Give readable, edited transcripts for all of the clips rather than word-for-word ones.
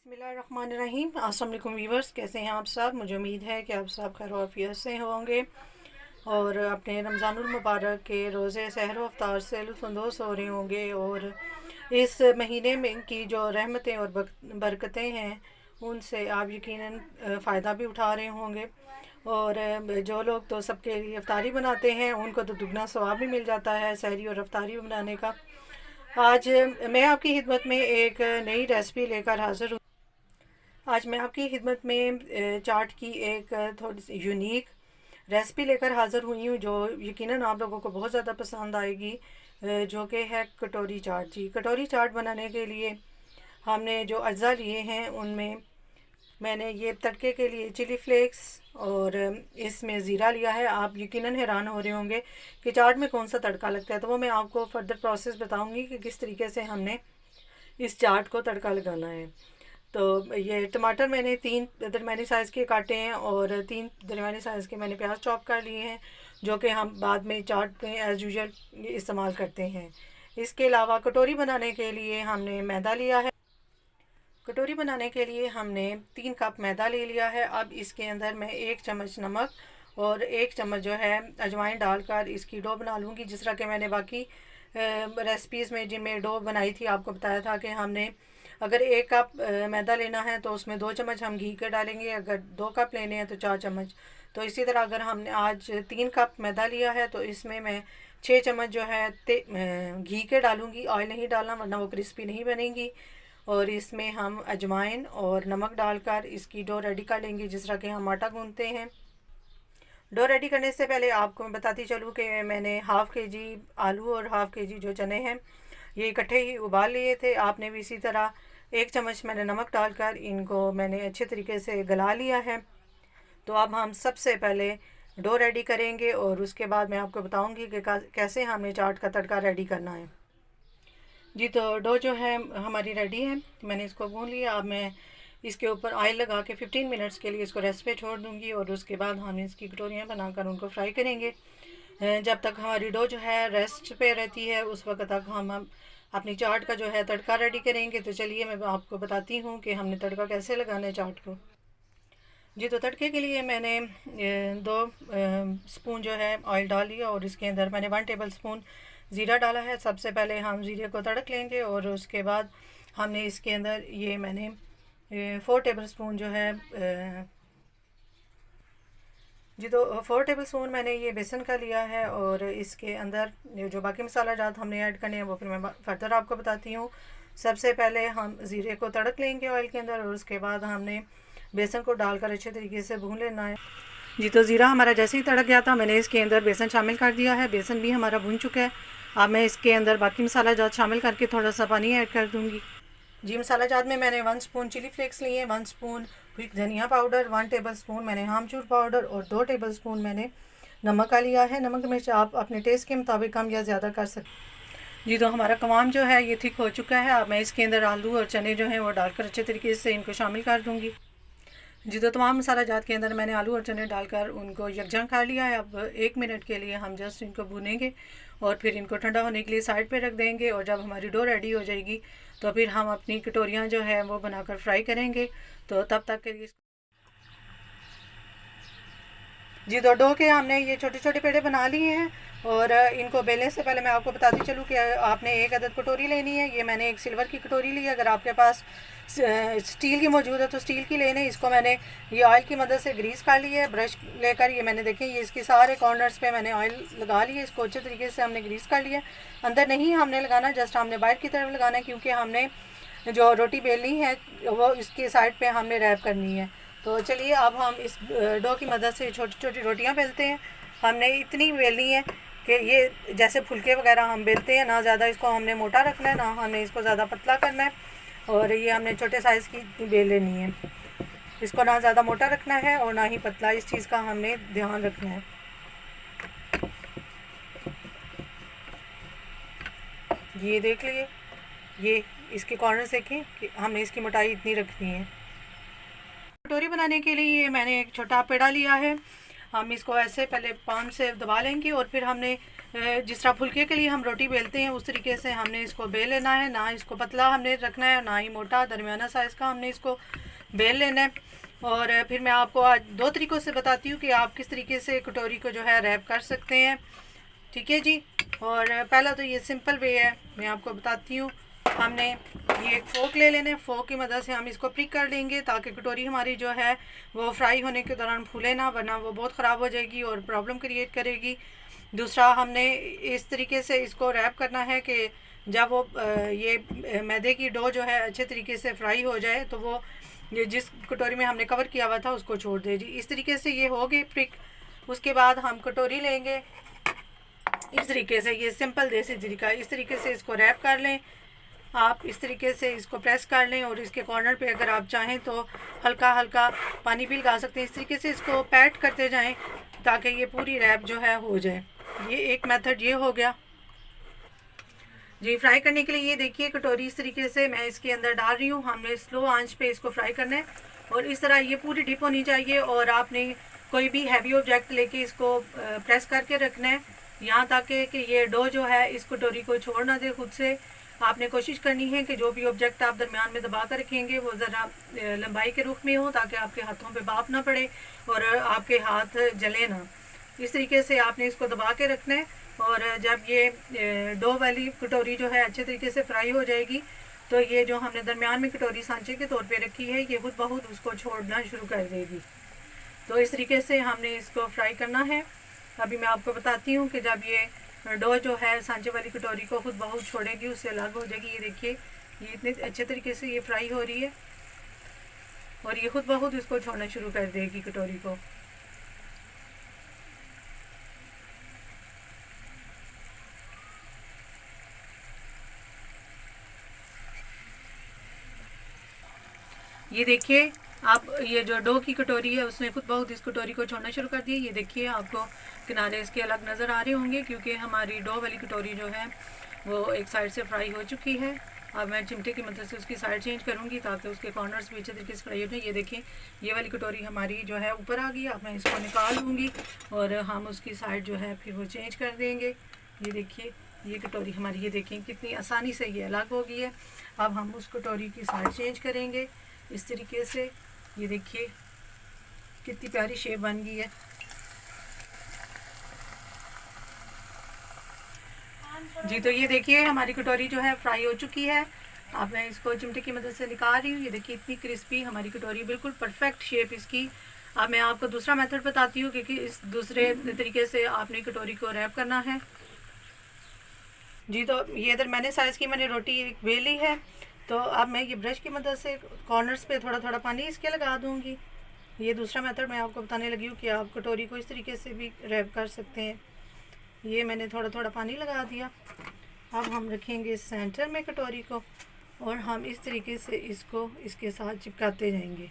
बिस्मिल्लाहिर्रहमानिर्रहीम। अस्सलाम वालेकुम व्यूवर्स, कैसे हैं आप सब। मुझे उम्मीद है कि आप सब खैर आफियत से होंगे और अपने रमज़ानुल मुबारक के रोज़े सहर व अफ्तार से लुत्फ़अंदोज़ हो रहे होंगे और इस महीने में की जो रहमतें और बरकतें हैं उनसे आप यकीनन फ़ायदा भी उठा रहे होंगे। और जो लोग तो सबके लिए अफ्तारी बनाते हैं उनको तो दुगना सवाब भी मिल जाता है सहरी और अफ्तारी बनाने का। आज मैं आपकी खिदमत में एक नई रेसिपी लेकर हाज़िर हूँ। आज मैं आपकी खिदमत में चाट की एक थोड़ी सी यूनिक रेसिपी लेकर हाज़िर हुई हूँ जो यकीनन आप लोगों को बहुत ज़्यादा पसंद आएगी, जो कि है कटोरी चाट। जी, कटोरी चाट बनाने के लिए हमने जो अज्जा लिए हैं उनमें मैंने ये तड़के के लिए चिली फ्लेक्स और इसमें ज़ीरा लिया है। आप यकीनन हैरान हो रहे होंगे कि चाट में कौन सा तड़का लगता है, तो वो मैं आपको फर्दर प्रोसेस बताऊंगी कि किस तरीके से हमने इस चाट को तड़का लगाना है। तो ये टमाटर मैंने 3 दरमियानी साइज़ के काटे हैं और 3 दरमियानी साइज़ के मैंने प्याज चॉप कर लिए हैं, जो कि हम बाद में चाट में एज़ यूजुअल इस्तेमाल करते हैं। इसके अलावा कटोरी बनाने के लिए हमने मैदा लिया है। कटोरी बनाने के लिए हमने 3 कप मैदा ले लिया है। अब इसके अंदर मैं 1 चम्मच नमक और 1 चम्मच जो है अजवाइन डालकर इसकी डो बना लूँगी। जिस तरह के मैंने बाकी रेसिपीज़ में जिनमें डो बनाई थी आपको बताया था कि हमने अगर 1 कप मैदा लेना है तो उसमें 2 चम्मच हम घी के डालेंगे, अगर 2 कप लेने हैं तो 4 चम्मच। तो इसी तरह अगर हमने आज 3 कप मैदा लिया है तो इसमें मैं 6 चम्मच जो है घी के डालूँगी। ऑयल नहीं डालना वरना वो क्रिस्पी नहीं बनेगी। और इसमें हम अजवाइन और नमक डालकर इसकी डो रेडी कर लेंगे, जिस तरह के हम आटा गूंथते हैं। डो रेडी करने से पहले आपको मैं बताती चलूँ कि मैंने हाफ़ के जी आलू और हाफ़ के जी जो चने हैं ये इकट्ठे ही उबाल लिए थे। आपने भी इसी तरह 1 चम्मच मैंने नमक डालकर इनको मैंने अच्छे तरीके से गला लिया है। तो अब हम सबसे पहले डो रेडी करेंगे और उसके बाद मैं आपको बताऊँगी कि कैसे हमें चाट का तड़का रेडी करना है। जी, तो डो जो है हमारी रेडी है, मैंने इसको गूंथ लिया। अब मैं इसके ऊपर ऑयल लगा के 15 मिनट्स के लिए इसको रेस्ट पे छोड़ दूंगी और उसके बाद हम इसकी कटोरियाँ बनाकर उनको फ्राई करेंगे। जब तक हमारी डो जो है रेस्ट पे रहती है उस वक्त तक हम अपनी चाट का जो है तड़का रेडी करेंगे। तो चलिए मैं आपको बताती हूँ कि हमने तड़का कैसे लगाना है चाट को। जी, तो तड़के के लिए मैंने 2 स्पून जो है ऑयल डाल लिया और इसके अंदर मैंने 1 टेबल स्पून ज़ीरा डाला है। सबसे पहले हम ज़ीरे को तड़क लेंगे और उसके बाद हमने इसके अंदर ये मैंने 4 टेबल स्पून जो है जी, तो 4 टेबल स्पून मैंने ये बेसन का लिया है और इसके अंदर जो बाकी मसाला जात हमने ऐड करने हैं वो फिर मैं फर्दर आपको बताती हूँ। सबसे पहले हम ज़ीरे को तड़क लेंगे ऑयल के अंदर और उसके बाद हमने बेसन को डालकर अच्छे तरीके से भून लेना है। जी, तो ज़ीरा हमारा जैसे ही तड़क गया था मैंने इसके अंदर बेसन शामिल कर दिया है। बेसन भी हमारा भून चुका है। अब मैं इसके अंदर बाकी मसाला जात शामिल करके थोड़ा सा पानी ऐड कर दूँगी। जी, मसाला जात में मैंने 1 स्पून चिली फ्लेक्स लिए, 1 स्पून धनिया पाउडर, 1 टेबल स्पून मैंने आमचूर पाउडर और 2 टेबल स्पून मैंने नमक का लिया है। नमक मिर्च आप अपने टेस्ट के मुताबिक कम या ज़्यादा कर सकते। जी, तो हमारा कवाम जो है ये थिक हो चुका है। अब मैं इसके अंदर आलू और चने जो हैं वो डालकर अच्छे तरीके से इनको शामिल कर दूँगी। जी, तो तमाम मसाला जात के अंदर मैंने आलू और चने डालकर उनको यकजां कर लिया है। अब 1 मिनट के लिए हम जस्ट इनको भूनेंगे और फिर इनको ठंडा होने के लिए साइड पे रख देंगे और जब हमारी डो रेडी हो जाएगी तो फिर हम अपनी कटोरियाँ जो है वो बनाकर फ्राई करेंगे। तो तब तक के लिए जी, तो डो के हमने ये छोटे छोटे पेड़े बना लिए हैं और इनको बेलने से पहले मैं आपको बताती चलूँ कि आपने 1 अदद कटोरी लेनी है। ये मैंने एक सिल्वर की कटोरी ली है। अगर आपके पास स्टील की मौजूद है तो स्टील की लेने। इसको मैंने ये ऑयल की मदद से ग्रीस कर लिया है ब्रश लेकर। ये मैंने देखें ये इसके सारे कॉर्नर्स पे मैंने ऑयल लगा लिया। इसको अच्छे तरीके से हमने ग्रीस कर लिया। अंदर नहीं हमने लगाना, जस्ट हमने बाहर की तरफ लगाना है क्योंकि हमने जो रोटी बेलनी है वो इसके साइड पर हमने रैप करनी है। तो चलिए अब हम इस डो की मदद से छोटी छोटी रोटियां बेलते हैं। हमने इतनी बेलनी है कि ये जैसे फुलके वगैरह हम बेलते हैं, ना ज़्यादा इसको हमने मोटा रखना है ना हमने इसको ज़्यादा पतला करना है। और ये हमने छोटे साइज़ की बेल लेनी है। इसको ना ज़्यादा मोटा रखना है और ना ही पतला, इस चीज़ का हमने ध्यान रखना है। ये देख लिए, ये इसके कॉर्नर से कि हमने इसकी मोटाई इतनी रखनी है। कटोरी बनाने के लिए मैंने एक छोटा पेड़ा लिया है हम इसको ऐसे पहले पान से दबा लेंगे और फिर हमने जिस तरह फुलके के लिए हम रोटी बेलते हैं उस तरीके से हमने इसको बेल लेना है। ना इसको पतला हमने रखना है, ना ही मोटा, दरमियाना साइज़ का हमने इसको बेल लेना है। और फिर मैं आपको आज 2 तरीक़ों से बताती हूँ कि आप किस तरीके से कटोरी को जो है रैप कर सकते हैं। ठीक है जी। और पहला तो ये सिंपल वे है, मैं आपको बताती हूँ। हमने ये एक फ़ोक ले लेना है, फ़ोक की मदद से हम इसको प्रिक कर लेंगे ताकि कटोरी हमारी जो है वो फ्राई होने के दौरान फूले ना, वरना वो बहुत ख़राब हो जाएगी और प्रॉब्लम क्रिएट करेगी। दूसरा, हमने इस तरीके से इसको रैप करना है कि जब वो ये मैदे की डो जो है अच्छे तरीके से फ्राई हो जाए तो वो ये जिस कटोरी में हमने कवर किया हुआ था उसको छोड़ दे जी। इस तरीके से ये हो गई प्रिक। उसके बाद हम कटोरी लेंगे इस तरीके से, ये सिंपल देसी तरीका, इस तरीके से इसको रैप कर लें। आप इस तरीके से इसको प्रेस कर लें और इसके कॉर्नर पे अगर आप चाहें तो हल्का हल्का पानी भी लगा सकते हैं। इस तरीके से इसको पैट करते जाएं ताकि ये पूरी रैप जो है हो जाए। ये एक मेथड ये हो गया जी। फ्राई करने के लिए ये देखिए कटोरी इस तरीके से मैं इसके अंदर डाल रही हूँ। हमने स्लो आंच पे इसको फ्राई करना है और इस तरह ये पूरी डिप होनी चाहिए। और आपने कोई भी हैवी ऑब्जेक्ट लेके इसको प्रेस करके रखना है यहाँ तक कि ये डो जो है इस कटोरी को छोड़ ना दे खुद से। आपने कोशिश करनी है कि जो भी ऑब्जेक्ट आप दरमियान में दबा कर रखेंगे वो ज़रा लंबाई के रुख में हो ताकि आपके हाथों पे भाप ना पड़े और आपके हाथ जले ना। इस तरीके से आपने इसको दबा के रखना है। और जब ये डो वाली कटोरी जो है अच्छे तरीके से फ्राई हो जाएगी तो ये जो हमने दरमियान में कटोरी सांचे के तौर पे रखी है ये खुद ब खुद उसको छोड़ना शुरू कर देगी। तो इस तरीके से हमने इसको फ्राई करना है। अभी मैं आपको बताती हूँ कि जब ये डो जो है सांचे वाली कटोरी को खुद बहुत छोड़ेगी, उससे अलग हो जाएगी। ये देखिए ये इतने अच्छे तरीके से ये फ्राई हो रही है और ये खुद ब खुद इसको छोड़ना शुरू कर देगी कटोरी को। ये देखिए आप ये जो डो की कटोरी है उसने खुद बहुत इस कटोरी को छोड़ना शुरू कर दिया। ये देखिए आपको किनारे इसके अलग नज़र आ रहे होंगे क्योंकि हमारी डो वाली कटोरी जो है वो एक साइड से फ्राई हो चुकी है। अब मैं चिमटे की मदद से उसकी साइड चेंज करूँगी ताकि उसके कॉर्नर्स भी अच्छे तरीके से फ्राई हो जाए। ये देखिए ये वाली कटोरी हमारी जो है ऊपर आ गई। अब मैं इसको निकाल लूँगी और हम उसकी साइड जो है फिर वो चेंज कर देंगे। ये देखिए ये कटोरी हमारी, ये देखें कितनी आसानी से ये अलग हो गई है। अब हम उस कटोरी की साइड चेंज करेंगे इस तरीके से। ये देखिए कितनी प्यारी शेप बन गई है। जी तो ये देखिए हमारी कटोरी जो है फ्राई हो चुकी है। अब मैं इसको चिमटे की मदद से निकाल रही हूँ। ये देखिए इतनी क्रिस्पी हमारी कटोरी, बिल्कुल परफेक्ट शेप इसकी। अब मैं आपको दूसरा मेथड बताती हूँ क्योंकि इस दूसरे तरीके से आपने कटोरी को रैप करना है जी। तो ये इधर मैंने साइज़ की मैंने रोटी बेली है। तो अब मैं ये ब्रश की मदद से कॉर्नर्स पे थोड़ा थोड़ा पानी इसके लगा दूँगी। ये दूसरा मेथड मैं आपको बताने लगी हूँ कि आप कटोरी को इस तरीके से भी रैप कर सकते हैं। ये मैंने थोड़ा थोड़ा पानी लगा दिया। अब हम रखेंगे सेंटर में कटोरी को और हम इस तरीके से इसको इसके साथ चिपकाते जाएंगे।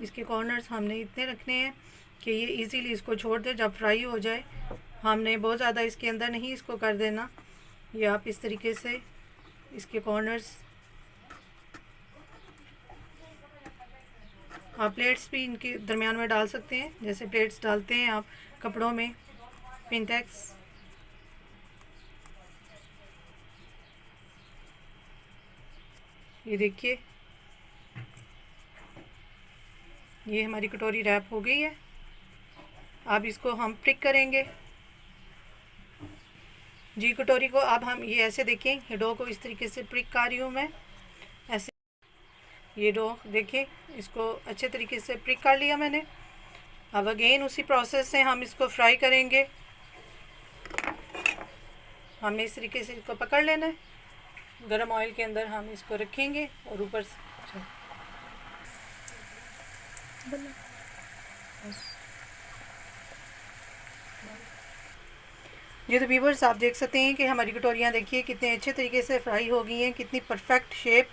इसके कॉर्नर्स हमने इतने रखने हैं कि ये इजीली इसको छोड़ दे जब फ्राई हो जाए। हमने बहुत ज़्यादा इसके अंदर नहीं इसको कर देना। ये आप इस तरीके से इसके कॉर्नर्स, आप प्लेट्स भी इनके दरमियान में डाल सकते हैं जैसे प्लेट्स डालते हैं आप कपड़ों में, पिंटेक्स। ये देखिए ये हमारी कटोरी रैप हो गई है। अब इसको हम प्रिक करेंगे जी कटोरी को। अब हम ये ऐसे देखें, ये डो को इस तरीके से प्रिक कर रही हूँ मैं ऐसे। ये डो देखिए इसको अच्छे तरीके से प्रिक कर लिया मैंने। अब अगेन उसी प्रोसेस से हम इसको फ्राई करेंगे। हमने इस तरीके से इसको पकड़ लेना है, गरम ऑयल के अंदर हम इसको रखेंगे और ऊपर से ये तो व्यूअर्स आप देख सकते हैं कि हमारी कटोरियाँ देखिए कितने अच्छे तरीके से फ्राई हो गई हैं, कितनी परफेक्ट शेप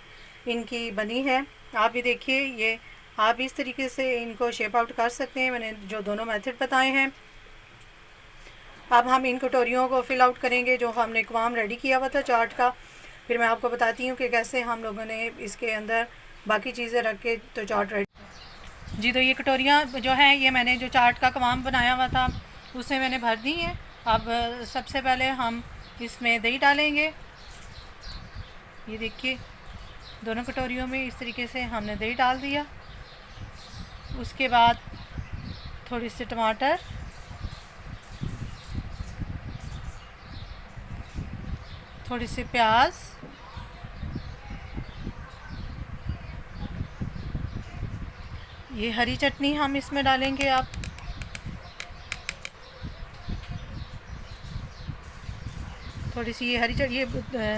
इनकी बनी है। आप भी देखिए ये आप इस तरीके से इनको शेप आउट कर सकते हैं। मैंने जो दोनों मेथड बताए हैं। अब हम इन कटोरियों को फिल आउट करेंगे जो हमने क्वाम रेडी किया हुआ था चाट का। फिर मैं आपको बताती हूँ कि कैसे हम लोगों ने इसके अंदर बाकी चीज़ें रख के तो चाट रेडी। जी तो ये कटोरियाँ जो हैं ये मैंने जो चाट का कवाम बनाया हुआ था उसमें मैंने भर दी हैं। अब सबसे पहले हम इसमें दही डालेंगे। ये देखिए दोनों कटोरियों में इस तरीके से हमने दही डाल दिया। उसके बाद थोड़ी सी टमाटर, थोड़ी सी प्याज, ये हरी चटनी हम इसमें डालेंगे। अब थोड़ी सी ये हरी चटनी, ये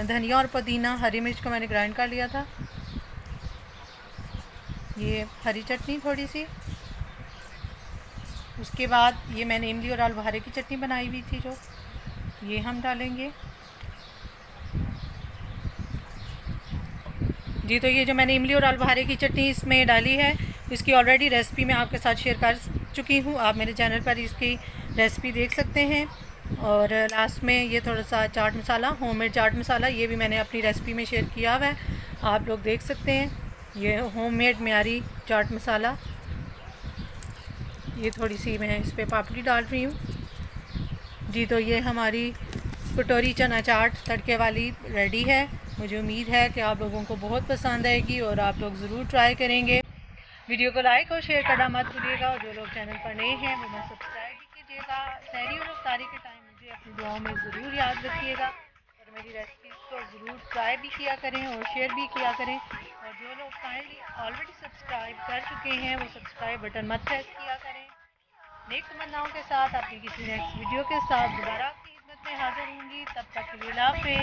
धनिया और पुदीना हरी मिर्च को मैंने ग्राइंड कर लिया था। ये हरी चटनी थोड़ी सी। उसके बाद ये मैंने इमली और आलू बुखारे की चटनी बनाई हुई थी जो, ये हम डालेंगे। जी तो ये जो मैंने इमली और आलू बुखारे की चटनी इसमें डाली है, इसकी ऑलरेडी रेसिपी मैं आपके साथ शेयर कर चुकी हूँ। आप मेरे चैनल पर इसकी रेसिपी देख सकते हैं। और लास्ट में ये थोड़ा सा चाट मसाला, होममेड चाट मसाला, ये भी मैंने अपनी रेसिपी में शेयर किया हुआ है, आप लोग देख सकते हैं। ये होममेड म्यारी चाट मसाला, ये थोड़ी सी मैं इस पर पापड़ी डाल रही हूँ। जी तो ये हमारी कटोरी चना चाट तड़के वाली रेडी है। मुझे उम्मीद है कि आप लोगों को बहुत पसंद आएगी और आप लोग ज़रूर ट्राई करेंगे। वीडियो को लाइक और शेयर करना मत भूलिएगा, और जो लोग चैनल पर नए हैं वो मैं सब्सक्राइब भी कीजिएगा। सहरी और इफ्तारी के टाइम मुझे अपनी दुआओं में ज़रूर याद रखिएगा, और मेरी रेसिपीज़ को ज़रूर ट्राई भी किया करें और शेयर भी किया करें। और जो लोग काइंडली ऑलरेडी सब्सक्राइब कर चुके हैं वो सब्सक्राइब बटन मत प्रेस किया करें। नेक तमन्नाओं के साथ अपनी किसी नेक्स्ट वीडियो के साथ दोबारा आपकी खिदमत में हाजिर होंगी। तब तक के लिए अल्लाह हाफ़िज़।